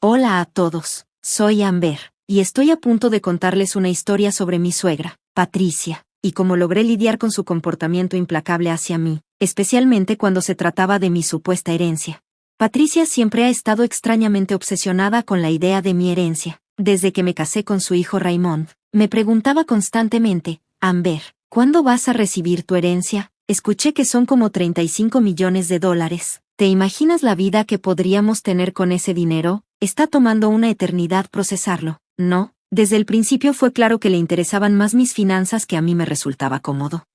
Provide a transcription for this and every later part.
Hola a todos, soy Amber, y estoy a punto de contarles una historia sobre mi suegra, Patricia, y cómo logré lidiar con su comportamiento implacable hacia mí, especialmente cuando se trataba de mi supuesta herencia. Patricia siempre ha estado extrañamente obsesionada con la idea de mi herencia. Desde que me casé con su hijo Raymond, me preguntaba constantemente, Amber, ¿cuándo vas a recibir tu herencia? Escuché que son como 35 millones de dólares. ¿Te imaginas la vida que podríamos tener con ese dinero? Está tomando una eternidad procesarlo, ¿no? Desde el principio fue claro que le interesaban más mis finanzas que a mí me resultaba cómodo.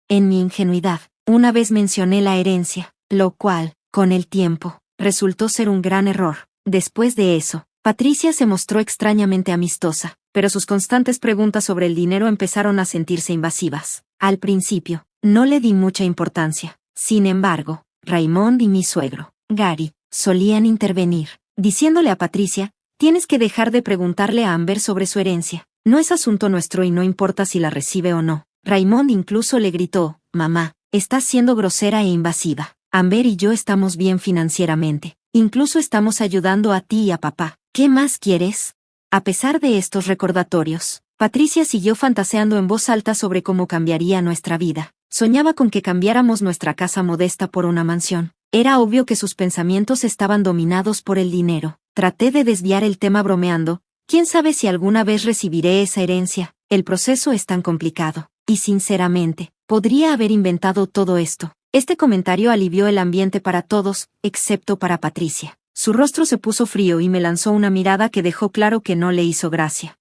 En mi ingenuidad, una vez mencioné la herencia, lo cual, con el tiempo, resultó ser un gran error. Después de eso, Patricia se mostró extrañamente amistosa, pero sus constantes preguntas sobre el dinero empezaron a sentirse invasivas. Al principio, no le di mucha importancia. Sin embargo, Raymond y mi suegro, Gary, solían intervenir, diciéndole a Patricia, tienes que dejar de preguntarle a Amber sobre su herencia. No es asunto nuestro y no importa si la recibe o no. Raymond incluso le gritó, mamá, estás siendo grosera e invasiva. Amber y yo estamos bien financieramente. Incluso estamos ayudando a ti y a papá. ¿Qué más quieres? A pesar de estos recordatorios, Patricia siguió fantaseando en voz alta sobre cómo cambiaría nuestra vida. Soñaba con que cambiáramos nuestra casa modesta por una mansión. Era obvio que sus pensamientos estaban dominados por el dinero. Traté de desviar el tema bromeando. ¿Quién sabe si alguna vez recibiré esa herencia? El proceso es tan complicado. Y sinceramente, podría haber inventado todo esto. Este comentario alivió el ambiente para todos, excepto para Patricia. Su rostro se puso frío y me lanzó una mirada que dejó claro que no le hizo gracia.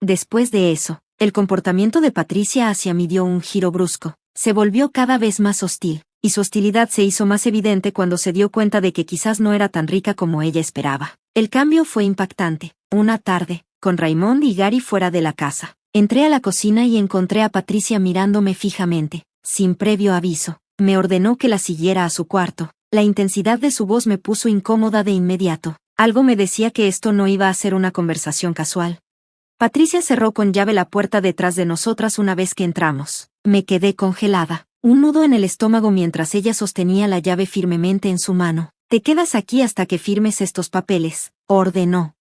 Después de eso, el comportamiento de Patricia hacia mí dio un giro brusco. Se volvió cada vez más hostil, y su hostilidad se hizo más evidente cuando se dio cuenta de que quizás no era tan rica como ella esperaba. El cambio fue impactante. Una tarde, con Raymond y Gary fuera de la casa, entré a la cocina y encontré a Patricia mirándome fijamente. Sin previo aviso, me ordenó que la siguiera a su cuarto. La intensidad de su voz me puso incómoda de inmediato. Algo me decía que esto no iba a ser una conversación casual. Patricia cerró con llave la puerta detrás de nosotras una vez que entramos. Me quedé congelada, un nudo en el estómago mientras ella sostenía la llave firmemente en su mano. Te quedas aquí hasta que firmes estos papeles, ordenó.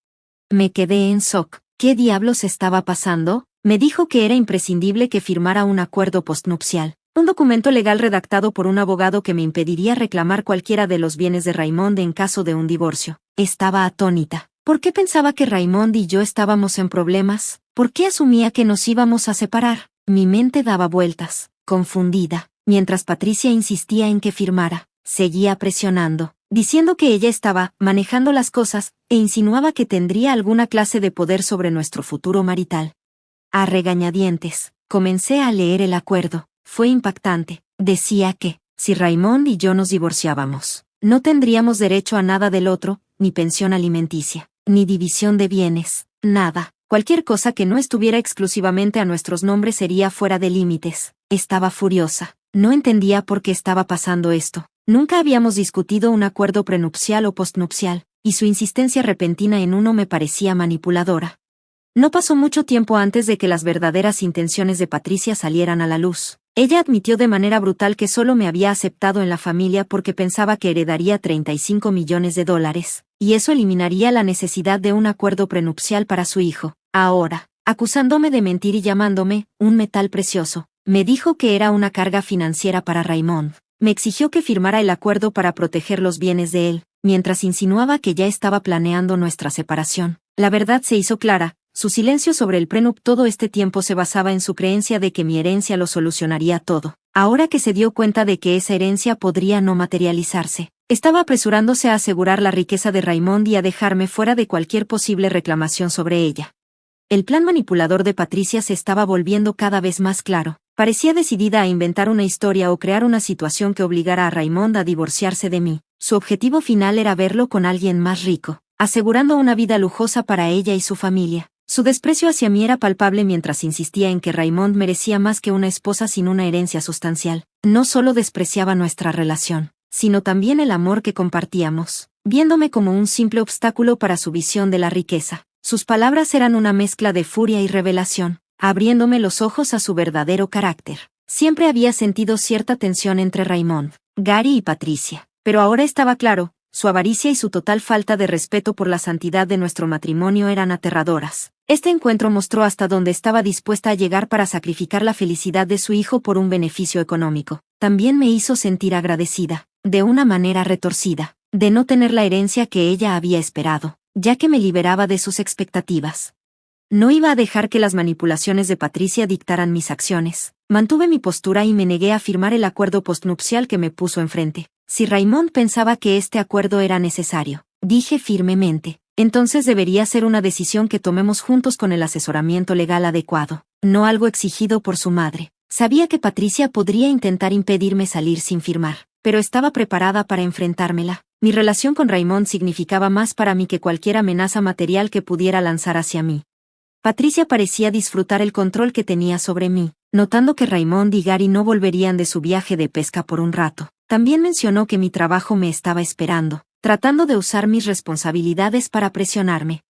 Me quedé en shock. ¿Qué diablos estaba pasando? Me dijo que era imprescindible que firmara un acuerdo postnupcial. Un documento legal redactado por un abogado que me impediría reclamar cualquiera de los bienes de Raymond en caso de un divorcio. Estaba atónita. ¿Por qué pensaba que Raymond y yo estábamos en problemas? ¿Por qué asumía que nos íbamos a separar? Mi mente daba vueltas, confundida, mientras Patricia insistía en que firmara. Seguía presionando, diciendo que ella estaba manejando las cosas, e insinuaba que tendría alguna clase de poder sobre nuestro futuro marital. A regañadientes, comencé a leer el acuerdo. Fue impactante. Decía que, si Raymond y yo nos divorciábamos, no tendríamos derecho a nada del otro, ni pensión alimenticia, ni división de bienes, nada. Cualquier cosa que no estuviera exclusivamente a nuestros nombres sería fuera de límites. Estaba furiosa. No entendía por qué estaba pasando esto. Nunca habíamos discutido un acuerdo prenupcial o postnupcial, y su insistencia repentina en uno me parecía manipuladora. No pasó mucho tiempo antes de que las verdaderas intenciones de Patricia salieran a la luz. Ella admitió de manera brutal que solo me había aceptado en la familia porque pensaba que heredaría 35 millones de dólares, y eso eliminaría la necesidad de un acuerdo prenupcial para su hijo. Ahora, acusándome de mentir y llamándome un metal precioso, me dijo que era una carga financiera para Raymond. Me exigió que firmara el acuerdo para proteger los bienes de él, mientras insinuaba que ya estaba planeando nuestra separación. La verdad se hizo clara. Su silencio sobre el prenup todo este tiempo se basaba en su creencia de que mi herencia lo solucionaría todo. Ahora que se dio cuenta de que esa herencia podría no materializarse, estaba apresurándose a asegurar la riqueza de Raymond y a dejarme fuera de cualquier posible reclamación sobre ella. El plan manipulador de Patricia se estaba volviendo cada vez más claro. Parecía decidida a inventar una historia o crear una situación que obligara a Raymond a divorciarse de mí. Su objetivo final era verlo con alguien más rico, asegurando una vida lujosa para ella y su familia. Su desprecio hacia mí era palpable mientras insistía en que Raymond merecía más que una esposa sin una herencia sustancial. No solo despreciaba nuestra relación, sino también el amor que compartíamos, viéndome como un simple obstáculo para su visión de la riqueza. Sus palabras eran una mezcla de furia y revelación, abriéndome los ojos a su verdadero carácter. Siempre había sentido cierta tensión entre Raymond, Gary y Patricia, pero ahora estaba claro, su avaricia y su total falta de respeto por la santidad de nuestro matrimonio eran aterradoras. Este encuentro mostró hasta dónde estaba dispuesta a llegar para sacrificar la felicidad de su hijo por un beneficio económico. También me hizo sentir agradecida, de una manera retorcida, de no tener la herencia que ella había esperado, ya que me liberaba de sus expectativas. No iba a dejar que las manipulaciones de Patricia dictaran mis acciones. Mantuve mi postura y me negué a firmar el acuerdo postnupcial que me puso enfrente. Si Raymond pensaba que este acuerdo era necesario, dije firmemente, entonces debería ser una decisión que tomemos juntos con el asesoramiento legal adecuado, no algo exigido por su madre. Sabía que Patricia podría intentar impedirme salir sin firmar, pero estaba preparada para enfrentármela. Mi relación con Raymond significaba más para mí que cualquier amenaza material que pudiera lanzar hacia mí. Patricia parecía disfrutar el control que tenía sobre mí, notando que Raymond y Gary no volverían de su viaje de pesca por un rato. También mencionó que mi trabajo me estaba esperando, tratando de usar mis responsabilidades para presionarme.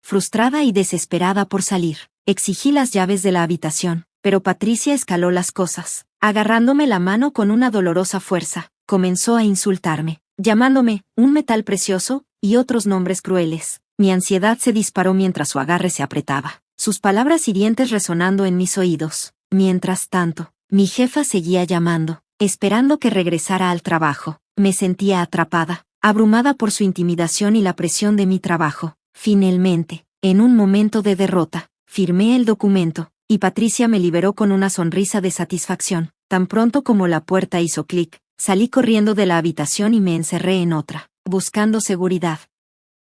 Frustrada y desesperada por salir, exigí las llaves de la habitación, pero Patricia escaló las cosas. Agarrándome la mano con una dolorosa fuerza, comenzó a insultarme, llamándome un metal precioso y otros nombres crueles. Mi ansiedad se disparó mientras su agarre se apretaba, sus palabras hirientes resonando en mis oídos. Mientras tanto, mi jefa seguía llamando, esperando que regresara al trabajo. Me sentía atrapada, abrumada por su intimidación y la presión de mi trabajo. Finalmente, en un momento de derrota, firmé el documento, y Patricia me liberó con una sonrisa de satisfacción. Tan pronto como la puerta hizo clic, salí corriendo de la habitación y me encerré en otra, buscando seguridad.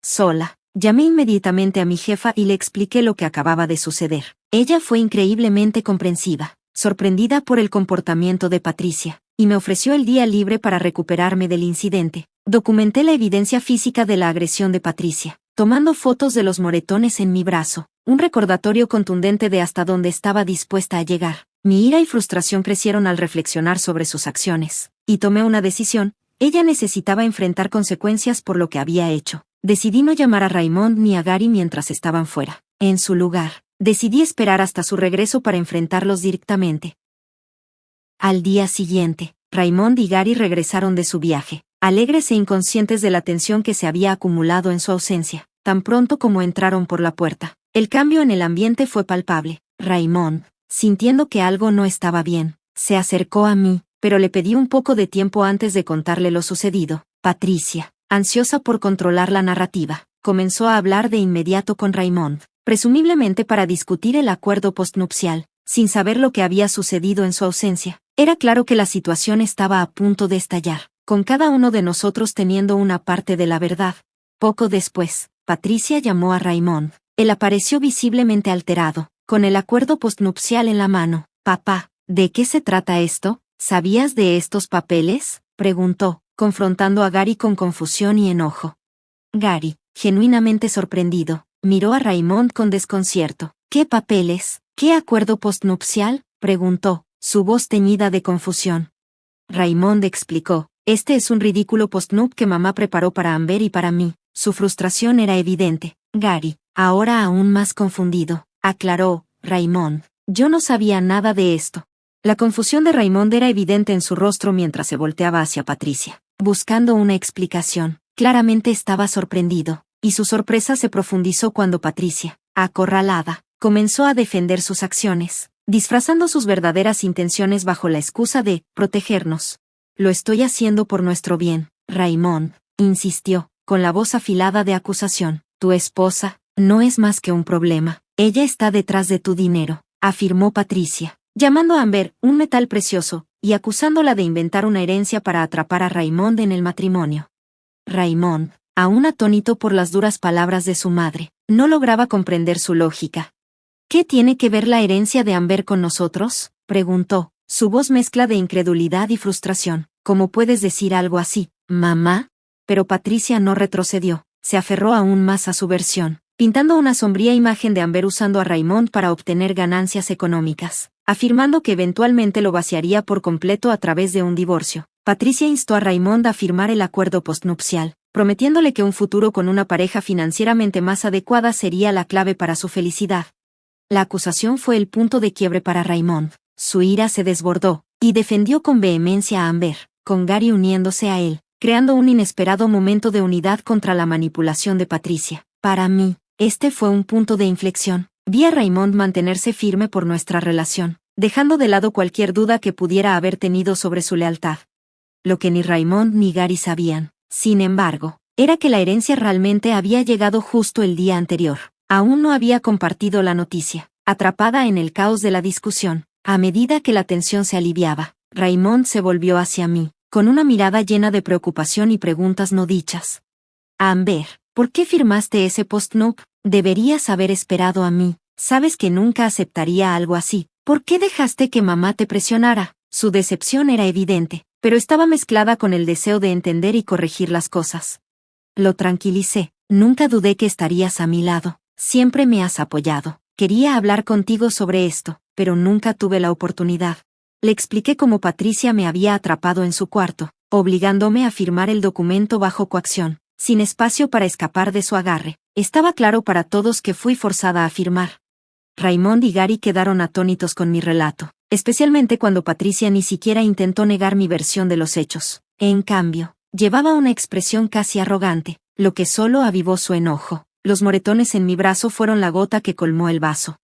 Sola, llamé inmediatamente a mi jefa y le expliqué lo que acababa de suceder. Ella fue increíblemente comprensiva, sorprendida por el comportamiento de Patricia, y me ofreció el día libre para recuperarme del incidente. Documenté la evidencia física de la agresión de Patricia, tomando fotos de los moretones en mi brazo, un recordatorio contundente de hasta dónde estaba dispuesta a llegar. Mi ira y frustración crecieron al reflexionar sobre sus acciones, y tomé una decisión. Ella necesitaba enfrentar consecuencias por lo que había hecho. Decidí no llamar a Raymond ni a Gary mientras estaban fuera. En su lugar, decidí esperar hasta su regreso para enfrentarlos directamente. Al día siguiente, Raymond y Gary regresaron de su viaje, alegres e inconscientes de la tensión que se había acumulado en su ausencia. Tan pronto como entraron por la puerta, el cambio en el ambiente fue palpable. Raymond, sintiendo que algo no estaba bien, se acercó a mí, pero le pedí un poco de tiempo antes de contarle lo sucedido. Patricia, ansiosa por controlar la narrativa, comenzó a hablar de inmediato con Raymond, presumiblemente para discutir el acuerdo postnupcial, sin saber lo que había sucedido en su ausencia. Era claro que la situación estaba a punto de estallar, con cada uno de nosotros teniendo una parte de la verdad. Poco después, Patricia llamó a Raymond. Él apareció visiblemente alterado, con el acuerdo postnupcial en la mano. «Papá, ¿de qué se trata esto? ¿Sabías de estos papeles?», preguntó, confrontando a Gary con confusión y enojo. Gary, genuinamente sorprendido, miró a Raymond con desconcierto. «¿Qué papeles? ¿Qué acuerdo postnupcial?», preguntó, su voz teñida de confusión. Raymond explicó: «Este es un ridículo postnup que mamá preparó para Amber y para mí». Su frustración era evidente. Gary, ahora aún más confundido, aclaró: «Raymond, yo no sabía nada de esto». La confusión de Raymond era evidente en su rostro mientras se volteaba hacia Patricia, buscando una explicación. Claramente estaba sorprendido, y su sorpresa se profundizó cuando Patricia, acorralada, comenzó a defender sus acciones, disfrazando sus verdaderas intenciones bajo la excusa de protegernos. «Lo estoy haciendo por nuestro bien, Raymond», insistió, con la voz afilada de acusación. «Tu esposa no es más que un problema. Ella está detrás de tu dinero», afirmó Patricia, llamando a Amber un metal precioso, y acusándola de inventar una herencia para atrapar a Raymond en el matrimonio. Raymond, aún atónito por las duras palabras de su madre, no lograba comprender su lógica. «¿Qué tiene que ver la herencia de Amber con nosotros?», preguntó, su voz mezcla de incredulidad y frustración. «¿Cómo puedes decir algo así, mamá?». Pero Patricia no retrocedió, se aferró aún más a su versión, pintando una sombría imagen de Amber usando a Raymond para obtener ganancias económicas, afirmando que eventualmente lo vaciaría por completo a través de un divorcio. Patricia instó a Raymond a firmar el acuerdo postnupcial, prometiéndole que un futuro con una pareja financieramente más adecuada sería la clave para su felicidad. La acusación fue el punto de quiebre para Raymond. Su ira se desbordó, y defendió con vehemencia a Amber, con Gary uniéndose a él. creando un inesperado momento de unidad contra la manipulación de Patricia. Para mí, este fue un punto de inflexión. Vi a Raymond mantenerse firme por nuestra relación, dejando de lado cualquier duda que pudiera haber tenido sobre su lealtad. Lo que ni Raymond ni Gary sabían, sin embargo, era que la herencia realmente había llegado justo el día anterior. Aún no había compartido la noticia. Atrapada en el caos de la discusión, a medida que la tensión se aliviaba, Raymond se volvió hacia mí, con una mirada llena de preocupación y preguntas no dichas. Amber, ¿por qué firmaste ese postnup? Deberías haber esperado a mí. Sabes que nunca aceptaría algo así. ¿Por qué dejaste que mamá te presionara? Su decepción era evidente, pero estaba mezclada con el deseo de entender y corregir las cosas. Lo tranquilicé. Nunca dudé que estarías a mi lado. Siempre me has apoyado. Quería hablar contigo sobre esto, pero nunca tuve la oportunidad. Le expliqué cómo Patricia me había atrapado en su cuarto, obligándome a firmar el documento bajo coacción, sin espacio para escapar de su agarre. Estaba claro para todos que fui forzada a firmar. Raymond y Gary quedaron atónitos con mi relato, especialmente cuando Patricia ni siquiera intentó negar mi versión de los hechos. En cambio, llevaba una expresión casi arrogante, lo que solo avivó su enojo. Los moretones en mi brazo fueron la gota que colmó el vaso.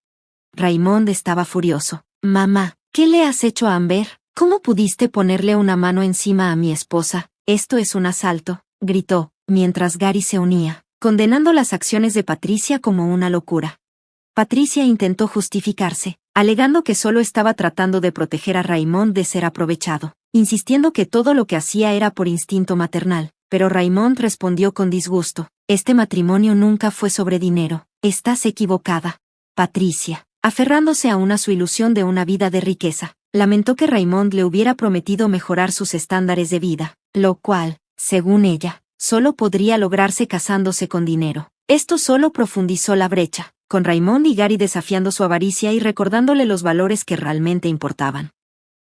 Raymond estaba furioso. Mamá, ¿qué le has hecho a Amber? ¿Cómo pudiste ponerle una mano encima a mi esposa? Esto es un asalto, gritó, mientras Gary se unía, condenando las acciones de Patricia como una locura. Patricia intentó justificarse, alegando que solo estaba tratando de proteger a Raymond de ser aprovechado, insistiendo que todo lo que hacía era por instinto maternal. Pero Raymond respondió con disgusto. Este matrimonio nunca fue sobre dinero. Estás equivocada. Patricia, aferrándose aún a su ilusión de una vida de riqueza, lamentó que Raymond le hubiera prometido mejorar sus estándares de vida, lo cual, según ella, solo podría lograrse casándose con dinero. Esto solo profundizó la brecha, con Raymond y Gary desafiando su avaricia y recordándole los valores que realmente importaban.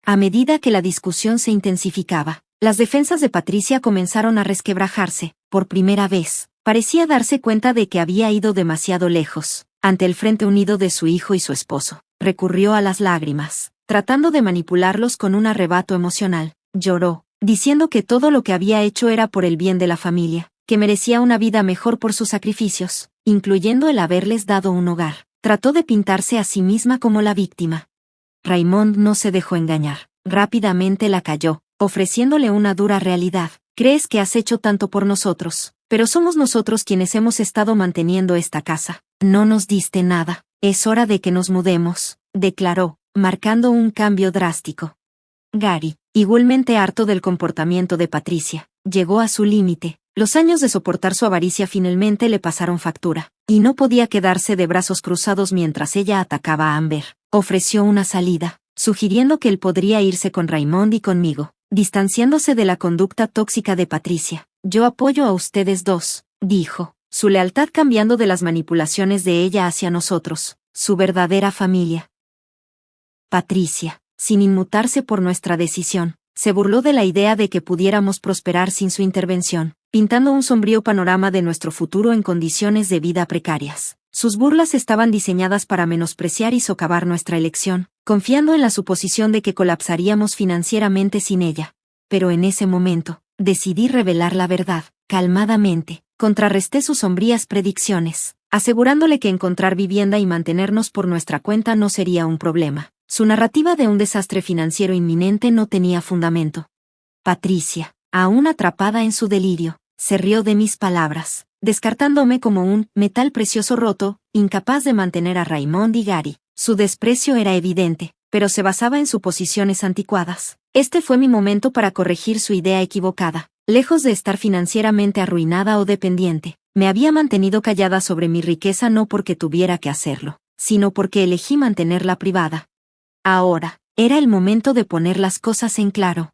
A medida que la discusión se intensificaba, las defensas de Patricia comenzaron a resquebrajarse. Por primera vez, parecía darse cuenta de que había ido demasiado lejos. Ante el frente unido de su hijo y su esposo, recurrió a las lágrimas, tratando de manipularlos con un arrebato emocional. Lloró, diciendo que todo lo que había hecho era por el bien de la familia, que merecía una vida mejor por sus sacrificios, incluyendo el haberles dado un hogar. Trató de pintarse a sí misma como la víctima. Raymond no se dejó engañar. Rápidamente la calló, ofreciéndole una dura realidad. Crees que has hecho tanto por nosotros, pero somos nosotros quienes hemos estado manteniendo esta casa. No nos diste nada. Es hora de que nos mudemos, declaró, marcando un cambio drástico. Gary, igualmente harto del comportamiento de Patricia, llegó a su límite. Los años de soportar su avaricia finalmente le pasaron factura, y no podía quedarse de brazos cruzados mientras ella atacaba a Amber. Ofreció una salida, sugiriendo que él podría irse con Raymond y conmigo, distanciándose de la conducta tóxica de Patricia. Yo apoyo a ustedes dos, dijo, su lealtad cambiando de las manipulaciones de ella hacia nosotros, su verdadera familia. Patricia, sin inmutarse por nuestra decisión, se burló de la idea de que pudiéramos prosperar sin su intervención, pintando un sombrío panorama de nuestro futuro en condiciones de vida precarias. Sus burlas estaban diseñadas para menospreciar y socavar nuestra elección, confiando en la suposición de que colapsaríamos financieramente sin ella. Pero en ese momento, decidí revelar la verdad. Calmadamente, contrarresté sus sombrías predicciones, asegurándole que encontrar vivienda y mantenernos por nuestra cuenta no sería un problema. Su narrativa de un desastre financiero inminente no tenía fundamento. Patricia, aún atrapada en su delirio, se rió de mis palabras, descartándome como un metal precioso roto, incapaz de mantener a Raymond y Gary. Su desprecio era evidente, pero se basaba en suposiciones anticuadas. Este fue mi momento para corregir su idea equivocada. Lejos de estar financieramente arruinada o dependiente, me había mantenido callada sobre mi riqueza no porque tuviera que hacerlo, sino porque elegí mantenerla privada. Ahora, era el momento de poner las cosas en claro.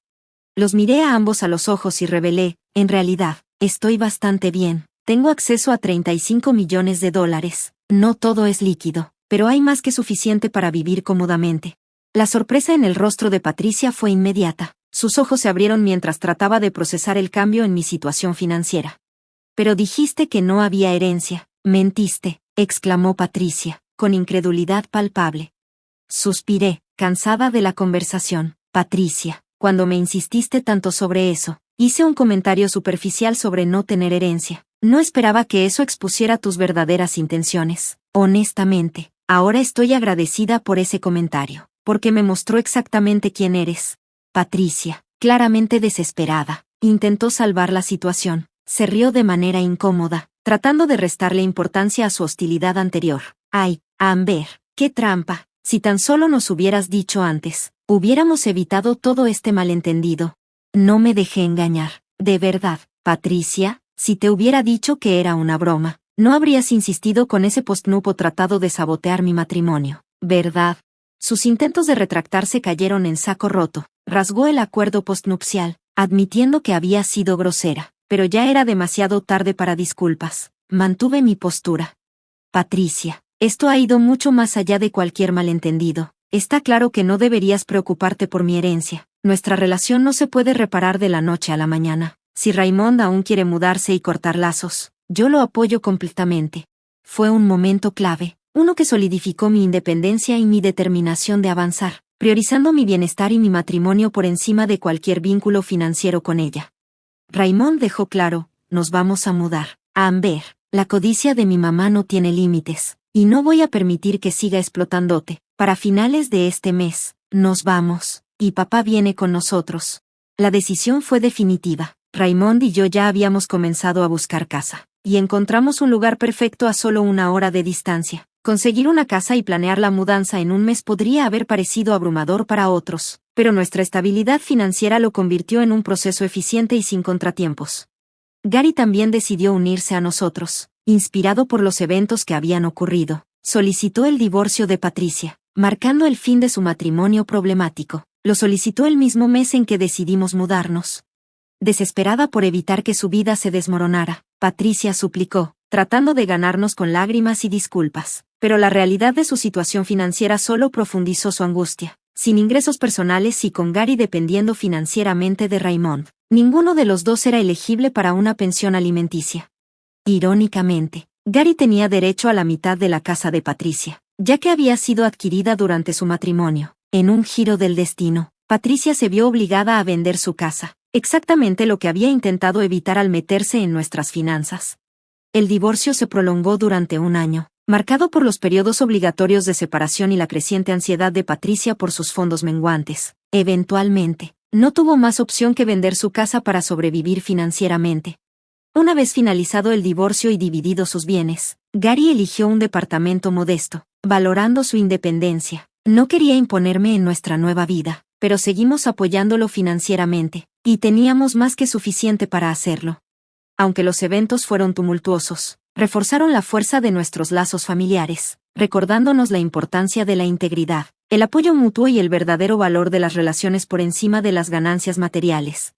Los miré a ambos a los ojos y revelé, en realidad, estoy bastante bien. Tengo acceso a $35 millones. No todo es líquido, pero hay más que suficiente para vivir cómodamente. La sorpresa en el rostro de Patricia fue inmediata. Sus ojos se abrieron mientras trataba de procesar el cambio en mi situación financiera. Pero dijiste que no había herencia. Mentiste, exclamó Patricia, con incredulidad palpable. Suspiré, cansada de la conversación. Patricia, Cuando me insististe tanto sobre eso, hice un comentario superficial sobre no tener herencia. No esperaba que eso expusiera tus verdaderas intenciones. Honestamente, ahora estoy agradecida por ese comentario, porque me mostró exactamente quién eres. Patricia, claramente desesperada, intentó salvar la situación. Se rió de manera incómoda, tratando de restarle importancia a su hostilidad anterior. Ay, Amber, qué trampa. Si tan solo nos hubieras dicho antes, hubiéramos evitado todo este malentendido. No me dejé engañar, de verdad, Patricia, si te hubiera dicho que era una broma, no habrías insistido con ese postnupo tratado de sabotear mi matrimonio, ¿verdad? Sus intentos de retractarse cayeron en saco roto. Rasgó el acuerdo postnupcial, admitiendo que había sido grosera, pero ya era demasiado tarde para disculpas. Mantuve mi postura. Patricia, esto ha ido mucho más allá de cualquier malentendido. Está claro que no deberías preocuparte por mi herencia. Nuestra relación no se puede reparar de la noche a la mañana. Si Raymond aún quiere mudarse y cortar lazos, yo lo apoyo completamente. Fue un momento clave, uno que solidificó mi independencia y mi determinación de avanzar, priorizando mi bienestar y mi matrimonio por encima de cualquier vínculo financiero con ella. Raymond dejó claro, nos vamos a mudar. Amber, la codicia de mi mamá no tiene límites, y no voy a permitir que siga explotándote. Para finales de este mes, nos vamos, y papá viene con nosotros. La decisión fue definitiva. Raymond y yo ya habíamos comenzado a buscar casa, y encontramos un lugar perfecto a solo 1 hora de distancia. Conseguir una casa y planear la mudanza en un mes podría haber parecido abrumador para otros, pero nuestra estabilidad financiera lo convirtió en un proceso eficiente y sin contratiempos. Gary también decidió unirse a nosotros, inspirado por los eventos que habían ocurrido. Solicitó el divorcio de Patricia, marcando el fin de su matrimonio problemático. Lo solicitó el mismo mes en que decidimos mudarnos. Desesperada por evitar que su vida se desmoronara, Patricia suplicó, tratando de ganarnos con lágrimas y disculpas. Pero la realidad de su situación financiera solo profundizó su angustia. Sin ingresos personales y con Gary dependiendo financieramente de Raymond, ninguno de los dos era elegible para una pensión alimenticia. Irónicamente, Gary tenía derecho a la mitad de la casa de Patricia, ya que había sido adquirida durante su matrimonio. En un giro del destino, Patricia se vio obligada a vender su casa, exactamente lo que había intentado evitar al meterse en nuestras finanzas. El divorcio se prolongó durante 1 año, marcado por los periodos obligatorios de separación y la creciente ansiedad de Patricia por sus fondos menguantes. Eventualmente, no tuvo más opción que vender su casa para sobrevivir financieramente. Una vez finalizado el divorcio y dividido sus bienes, Gary eligió un departamento modesto, valorando su independencia. No quería imponerme en nuestra nueva vida, pero seguimos apoyándolo financieramente, y teníamos más que suficiente para hacerlo. Aunque los eventos fueron tumultuosos, reforzaron la fuerza de nuestros lazos familiares, recordándonos la importancia de la integridad, el apoyo mutuo y el verdadero valor de las relaciones por encima de las ganancias materiales.